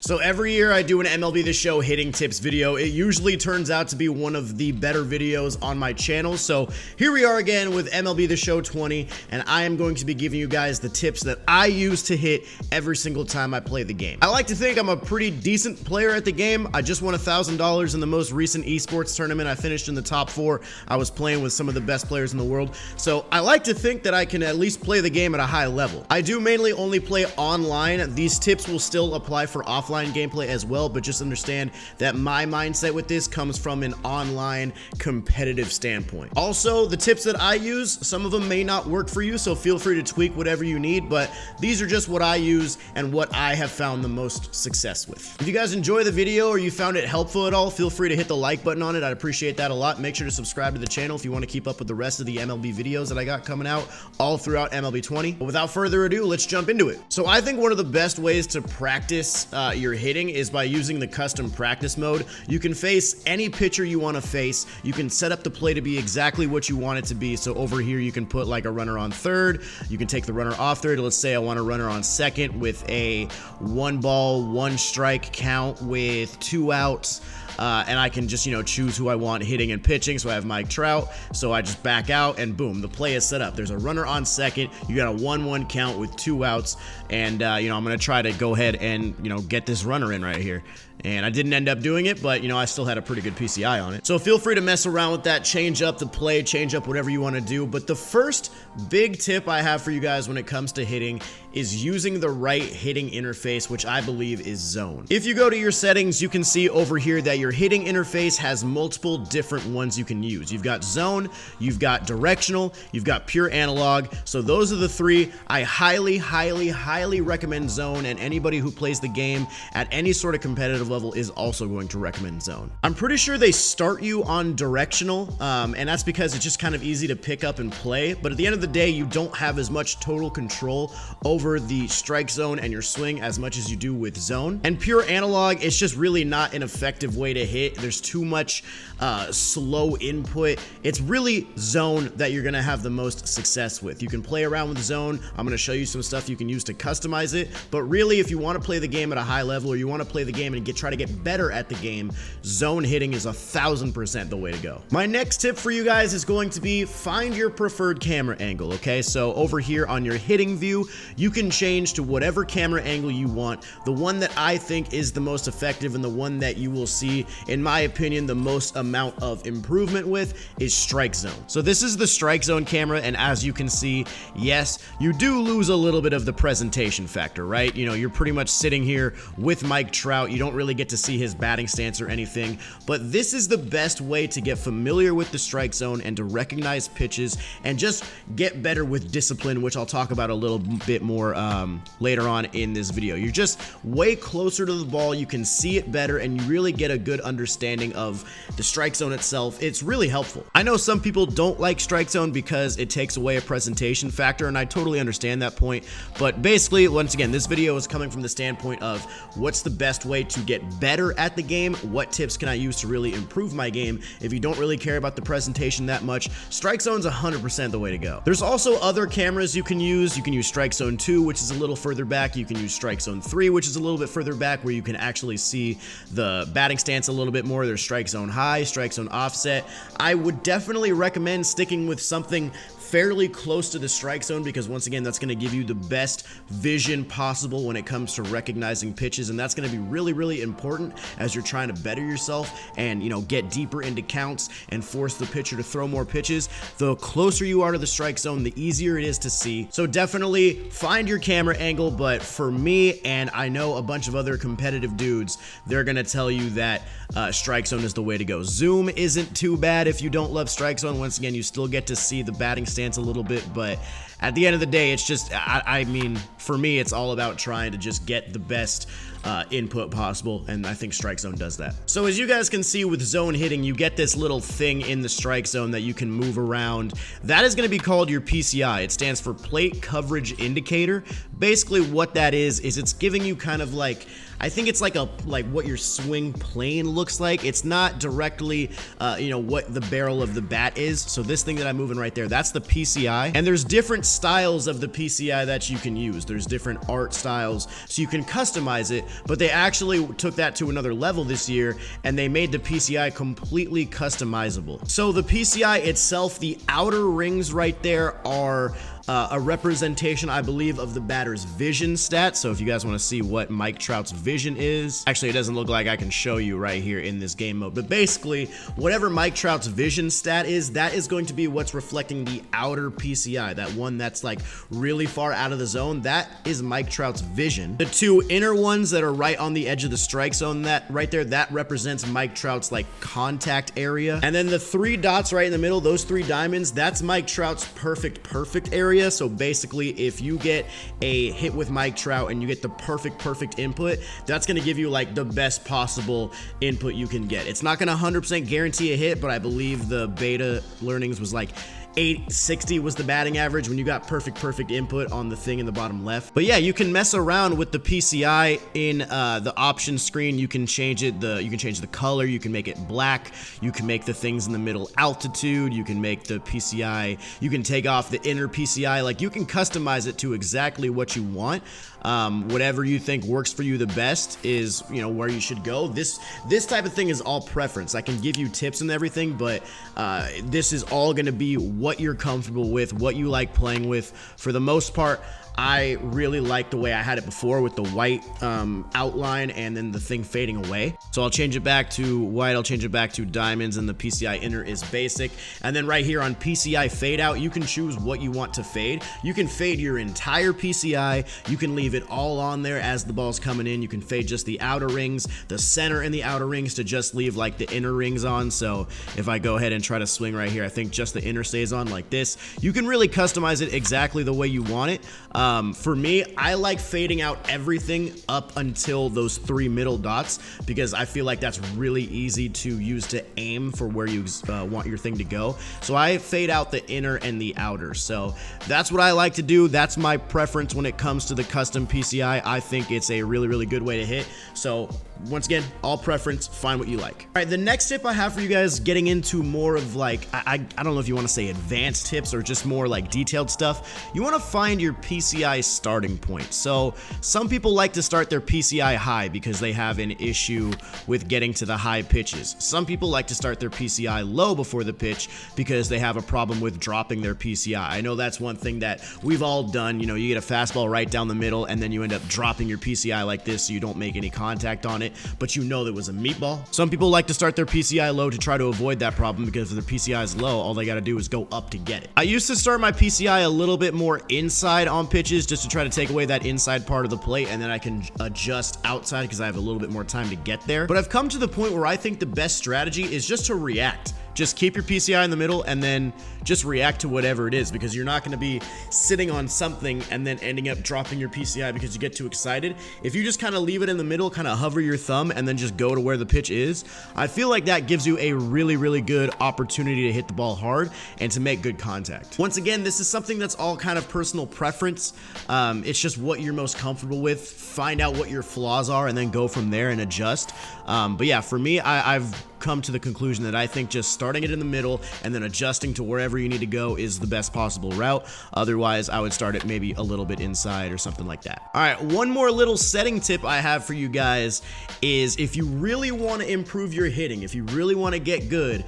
So every year I do an MLB The Show hitting tips video. It usually turns out to be one of the better videos on my channel. So here we are again with MLB The Show 20, and I am going to be giving you guys the tips that I use to hit every single time I play the game. I like to think I'm a pretty decent player at the game. I just won $1,000 in the most recent esports tournament. I finished in the top 4. I was playing with some of the best players in the world. So I like to think that I can at least play the game at a high level. I do mainly only play online. These tips will still apply for offline gameplay as well, but just understand that my mindset with this comes from an online competitive standpoint. Also, the tips that I use, some of them may not work for you, so feel free to tweak whatever you need, but these are just what I use and what I have found the most success with. If you guys enjoy the video or you found it helpful at all, feel free to hit the like button on it. I'd appreciate that a lot. Make sure to subscribe to the channel if you want to keep up with the rest of the MLB videos that I got coming out all throughout MLB 20. But without further ado, let's jump into it. So I think one of the best ways to practice your hitting is by using the custom practice mode. You can face any pitcher you want to face. You can set up the play to be exactly what you want it to be. So over here you can put like a runner on third. You can take the runner off third. Let's say I want a runner on second with a 1 ball, 1 strike count with 2 outs. And I can just, choose who I want hitting and pitching. So I have Mike Trout. So I just back out and boom, the play is set up. There's a runner on second. You got a 1-1 count with 2 outs. And, I'm going to try to go ahead and, get this runner in right here. And I didn't end up doing it, but, I still had a pretty good PCI on it. So feel free to mess around with that, change up the play, change up whatever you want to do. But the first big tip I have for you guys when it comes to hitting is using the right hitting interface, which I believe is zone. If you go to your settings, you can see over here that your hitting interface has multiple different ones you can use. You've got zone, you've got directional, you've got pure analog. So those are the 3. I highly recommend zone, and anybody who plays the game at any sort of competitive level is also going to recommend zone. I'm pretty sure they start you on directional, and that's because it's just kind of easy to pick up and play. But at the end of the day, you don't have as much total control over the strike zone and your swing as much as you do with zone. And pure analog, it's just really not an effective way to hit. There's too much slow input. It's really zone that you're gonna have the most success with. You can play around with zone. I'm gonna show you some stuff you can use to customize it. But really, if you want to play the game at a high level, or you want to play the game and try to get better at the game, zone hitting is 1000% the way to go. My next tip for you guys is going to be find your preferred camera angle. Okay, so over here on your hitting view, you can change to whatever camera angle you want. The one that I think is the most effective and the one that you will see, in my opinion, the most amount of improvement with is strike zone. So this is the strike zone camera, and as you can see, yes, you do lose a little bit of the presentation factor, right? You're pretty much sitting here with Mike Trout. You don't really get to see his batting stance or anything, but this is the best way to get familiar with the strike zone and to recognize pitches and just get better with discipline, which I'll talk about a little bit more later on in this video. You're just way closer to the ball, you can see it better, and you really get a good understanding of the strike zone itself. It's really helpful. I know some people don't like strike zone because it takes away a presentation factor, and I totally understand that point, but basically, once again, this video is coming from the standpoint of what's the best way to get better at the game, what tips can I use to really improve my game. If you don't really care about the presentation that much, strike zone's 100% the way to go. There's also other cameras you can use. You can use strike zone 2, which is a little further back. You can use strike zone 3, which is a little bit further back, where you can actually see the batting stance a little bit more. There's strike zone high, strike zone offset. I would definitely recommend sticking with something fairly close to the strike zone, because once again, that's going to give you the best vision possible when it comes to recognizing pitches, and that's going to be really important as you're trying to better yourself and get deeper into counts and force the pitcher to throw more pitches. The closer you are to the strike zone, the easier it is to see. So definitely find your camera angle, but for me, and I know a bunch of other competitive dudes, they're going to tell you that strike zone is the way to go. Zoom isn't too bad if you don't love strike zone. Once again, you still get to see the batting stance a little bit, but at the end of the day, it's just, I mean, for me, it's all about trying to just get the best input possible, and I think strike zone does that. So as you guys can see with zone hitting, you get this little thing in the strike zone that you can move around. That is going to be called your PCI. It stands for plate coverage indicator. Basically what that is it's giving you kind of like I think it's like what your swing plane looks like. It's not directly, what the barrel of the bat is. So this thing that I'm moving right there, that's the PCI. And there's different styles of the PCI that you can use. There's different art styles, so you can customize it, but they actually took that to another level this year, and they made the PCI completely customizable. So the PCI itself, the outer rings right there are a representation, I believe, of the batter's vision stat. So if you guys want to see what Mike Trout's vision is, actually it doesn't look like I can show you right here in this game mode, but basically whatever Mike Trout's vision stat is, that is going to be what's reflecting the outer PCI, that one that's like really far out of the zone. That is Mike Trout's vision. The two inner ones that are right on the edge of the strike zone, that right there, that represents Mike Trout's like contact area. And then the 3 dots right in the middle, those 3 diamonds, that's Mike Trout's perfect area. So basically, if you get a hit with Mike Trout and you get the perfect input, that's going to give you like the best possible input you can get. It's not going to 100% guarantee a hit, but I believe the beta learnings was like 860 was the batting average when you got perfect input on the thing in the bottom left. But yeah, you can mess around with the PCI in the options screen. You can change it, you can change the color, you can make it black, you can make the things in the middle altitude, you can make the PCI, you can take off the inner PCI, like you can customize it to exactly what you want. Whatever you think works for you the best is, where you should go. This type of thing is all preference. I can give you tips and everything, but this is all going to be what you're comfortable with, what you like playing with. For the most part, I really like the way I had it before with the white outline and then the thing fading away. So I'll change it back to white, I'll change it back to diamonds, and the PCI inner is basic. And then right here on PCI fade out, you can choose what you want to fade. You can fade your entire PCI, you can leave it all on there as the ball's coming in. You can fade just the outer rings, the center and the outer rings, to just leave like the inner rings on. So if I go ahead and try to swing right here, I think just the inner stays on like this. You can really customize it exactly the way you want it. For me, I like fading out everything up until those 3 middle dots, because I feel like that's really easy to use to aim for where you want your thing to go. So I fade out the inner and the outer. So that's what I like to do. That's my preference when it comes to the custom PCI. I think it's a really good way to hit. So once again, all preference, find what you like. All right, the next tip I have for you guys, getting into more of like, I don't know if you want to say advanced tips or just more like detailed stuff. You want to find your PCI starting point. So some people like to start their PCI high because they have an issue with getting to the high pitches. Some people like to start their PCI low before the pitch because they have a problem with dropping their PCI. I know that's one thing that we've all done. You get a fastball right down the middle and then you end up dropping your PCI like this so you don't make any contact on it, but there was a meatball. Some people like to start their PCI low to try to avoid that problem, because if their PCI is low, all they got to do is go up to get it. I used to start my PCI a little bit more inside on pitches just to try to take away that inside part of the plate, and then I can adjust outside because I have a little bit more time to get there. But I've come to the point where I think the best strategy is just to react. Just keep your PCI in the middle and then just react to whatever it is, because you're not going to be sitting on something and then ending up dropping your PCI because you get too excited. If you just kind of leave it in the middle, kind of hover your thumb and then just go to where the pitch is, I feel like that gives you a really good opportunity to hit the ball hard and to make good contact. Once again, this is something that's all kind of personal preference. It's just what you're most comfortable with. Find out what your flaws are and then go from there and adjust. But yeah, for me, I've come to the conclusion that I think just starting it in the middle and then adjusting to wherever you need to go is the best possible route. Otherwise, I would start it maybe a little bit inside or something like that. All right, one more little setting tip I have for you guys is, if you really want to improve your hitting, if you really want to get good,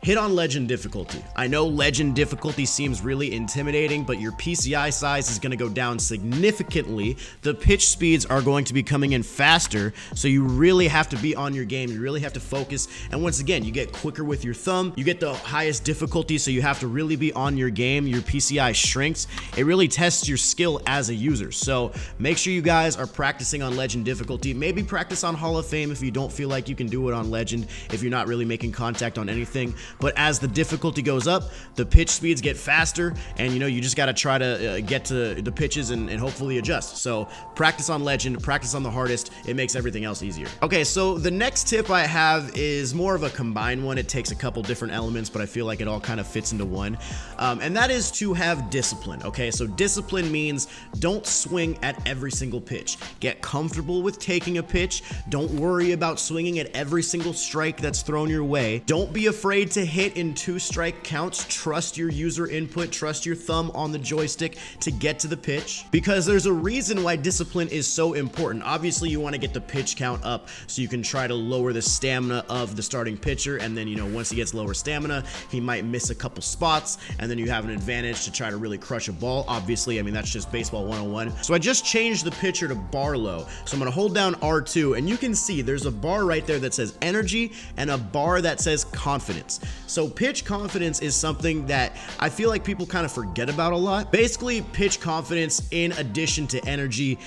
hit on legend difficulty. I know legend difficulty seems really intimidating, but your PCI size is going to go down significantly. The pitch speeds are going to be coming in faster, so you really have to be on your game. You really have to focus. And once again, you get quicker with your thumb. You get the highest difficulty, so you have to really be on your game. Your PCI shrinks. It really tests your skill as a user. So make sure you guys are practicing on legend difficulty. Maybe practice on Hall of Fame if you don't feel like you can do it on legend, if you're not really making contact on anything. but as the difficulty goes up, the pitch speeds get faster, and you just got to try to get to the pitches and hopefully adjust. So practice on legend, practice on the hardest. It makes everything else easier. Okay, so the next tip I have is more of a combined one. It takes a couple different elements, but I feel like it all kind of fits into one, and that is to have discipline. Okay, so discipline means don't swing at every single pitch. Get comfortable with taking a pitch. Don't worry about swinging at every single strike that's thrown your way. Don't be afraid to hit in 2-strike counts. Trust your user input, trust your thumb on the joystick to get to the pitch, because there's a reason why discipline is so important. Obviously, you want to get the pitch count up so you can try to lower the stamina of the starting pitcher, and then once he gets lower stamina, he might miss a couple spots, and then you have an advantage to try to really crush a ball. Obviously, I mean, that's just baseball 101. So I just changed the pitcher to bar low. So I'm going to hold down R2, and you can see there's a bar right there that says energy and a bar that says confidence. So pitch confidence is something that I feel like people kind of forget about a lot. Basically, pitch confidence in addition to energy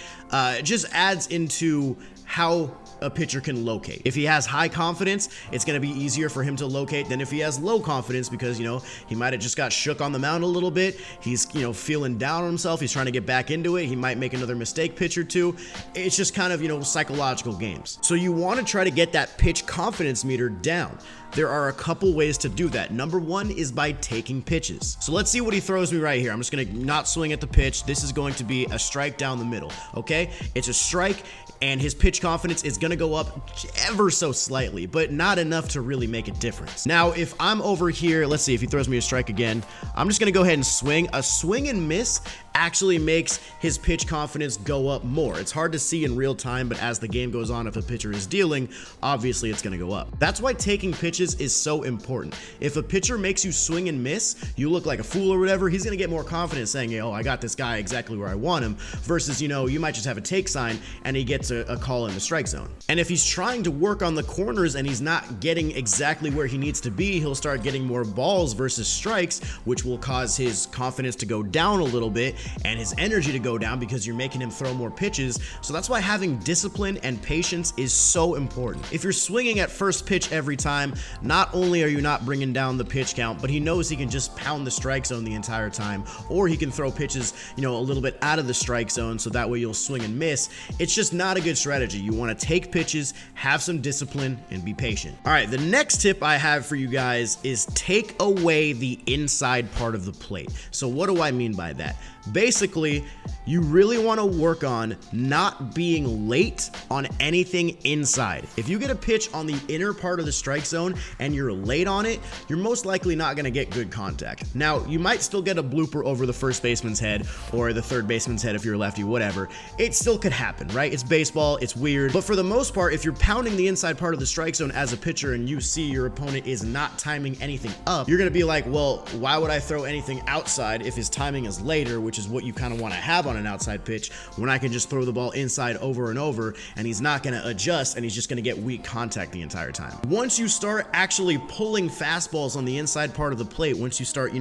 just adds into how a pitcher can locate. If he has high confidence, it's going to be easier for him to locate than if he has low confidence, because he might have just got shook on the mound a little bit. He's feeling down on himself. He's trying to get back into it. He might make another mistake pitch or two. It's just kind of psychological games. So you want to try to get that pitch confidence meter down. There are a couple ways to do that. Number one is by taking pitches. So let's see what he throws me right here. I'm just going to not swing at the pitch. This is going to be a strike down the middle. Okay, it's a strike, and his pitch confidence is going to go up ever so slightly, but not enough to really make a difference. Now, if I'm over here, let's see if he throws me a strike again. I'm just going to go ahead and swing. A swing and miss actually makes his pitch confidence go up more. It's hard to see in real time, but as the game goes on, if a pitcher is dealing, obviously it's going to go up. That's why taking pitches is so important. If a pitcher makes you swing and miss, you look like a fool or whatever, he's going to get more confident saying, hey, oh, I got this guy exactly where I want him, versus, you might just have a take sign and he gets a call in the strike zone. And if he's trying to work on the corners and he's not getting exactly where he needs to be, he'll start getting more balls versus strikes, which will cause his confidence to go down a little bit and his energy to go down because you're making him throw more pitches. So that's why having discipline and patience is so important. If you're swinging at first pitch every time, not only are you not bringing down the pitch count, but he knows he can just pound the strike zone the entire time, or he can throw pitches, a little bit out of the strike zone, so that way you'll swing and miss. It's just not a good strategy. You want to take pitches, have some discipline, and be patient. All right, the next tip I have for you guys is take away the inside part of the plate. So what do I mean by that? Basically, you really want to work on not being late on anything inside. If you get a pitch on the inner part of the strike zone and you're late on it, you're most likely not going to get good contact. Now, you might still get a blooper over the first baseman's head or the third baseman's head if you're a lefty, whatever. It still could happen, right? It's baseball, it's weird. But for the most part, if you're pounding the inside part of the strike zone as a pitcher and you see your opponent is not timing anything up, you're going to be like, well, why would I throw anything outside if his timing is later, which is what you kind of want to have on an outside pitch, when I can just throw the ball inside over and over and he's not going to adjust and he's just going to get weak contact the entire time. Once you start actually pulling fastballs on the inside part of the plate, once you start,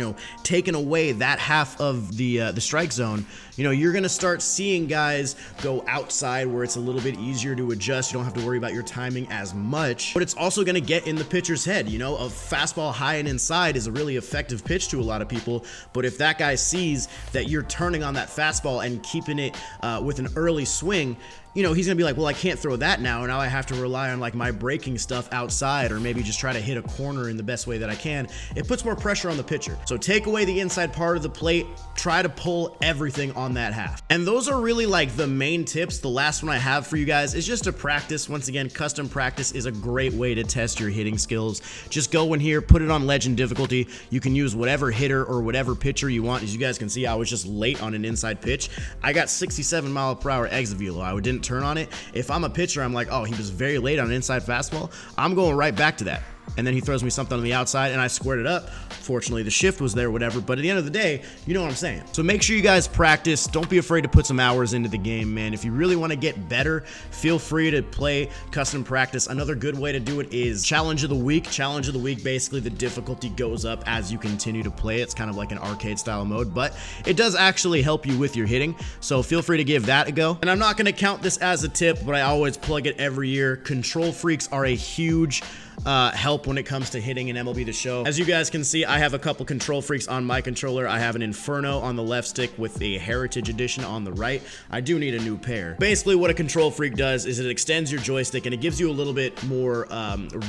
taking away that half of the strike zone, you're going to start seeing guys go outside where it's a little bit easier to adjust. You don't have to worry about your timing as much, but it's also going to get in the pitcher's head. A fastball high and inside is a really effective pitch to a lot of people, but if that guy sees that you're turning on that fastball and keeping it with an early swing, he's gonna be like, well, I can't throw that now. Now I have to rely on like my breaking stuff outside, or maybe just try to hit a corner in the best way that I can. It puts more pressure on the pitcher. So take away the inside part of the plate, try to pull everything on that half. And those are really like the main tips. The last one I have for you guys is just to practice. Once again, custom practice is a great way to test your hitting skills. Just go in here, put it on legend difficulty. You can use whatever hitter or whatever pitcher you want. As you guys can see, I was just late on an inside pitch. I got 67 mile/hour exit velo. I didn't turn on it. If I'm a pitcher, I'm like, oh, he was very late on an inside fastball. I'm going right back to that. And then he throws me something on the outside and I squared it up. Fortunately, the shift was there, whatever. But at the end of the day, you know what I'm saying. So make sure you guys practice. Don't be afraid to put some hours into the game, man. If you really want to get better, feel free to play custom practice. Another good way to do it is challenge of the week. Challenge of the week, basically the difficulty goes up as you continue to play. It's kind of like an arcade style mode, but it does actually help you with your hitting. So feel free to give that a go. And I'm not going to count this as a tip, but I always plug it every year. Control freaks are a huge help help when it comes to hitting in MLB The Show. As you guys can see, I have a couple control freaks on my controller. I have an Inferno on the left stick with a Heritage Edition on the right. I do need a new pair. Basically, what a control freak does is it extends your joystick and it gives you a little bit more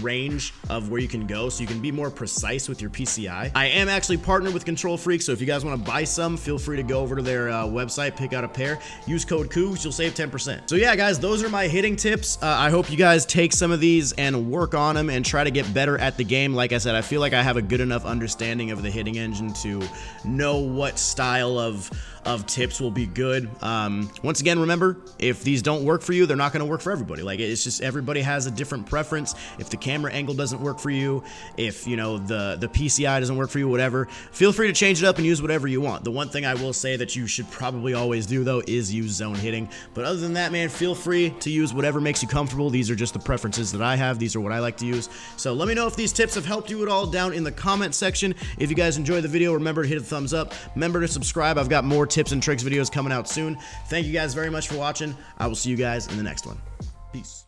range of where you can go, so you can be more precise with your PCI. I am actually partnered with Control Freak, so if you guys want to buy some, feel free to go over to their website, pick out a pair, use code COOGS, you'll save 10%. So yeah, guys, those are my hitting tips. I hope you guys take some of these and work on them and try to get better at the game. Like I said, I feel like I have a good enough understanding of the hitting engine to know what style of tips will be good. Once again, remember, if these don't work for you, they're not going to work for everybody. Like, it's just everybody has a different preference. If the camera angle doesn't work for you, if, you know, the PCI doesn't work for you, whatever, feel free to change it up and use whatever you want. The one thing I will say that you should probably always do, though, is use zone hitting. But other than that, man, feel free to use whatever makes you comfortable. These are just the preferences that I have. These are what I like to use. So let me know if these tips have helped you at all down in the comment section. If you guys enjoyed the video, remember to hit a thumbs up. Remember to subscribe. I've got more tips and tricks videos coming out soon. Thank you guys very much for watching. I will see you guys in the next one. Peace.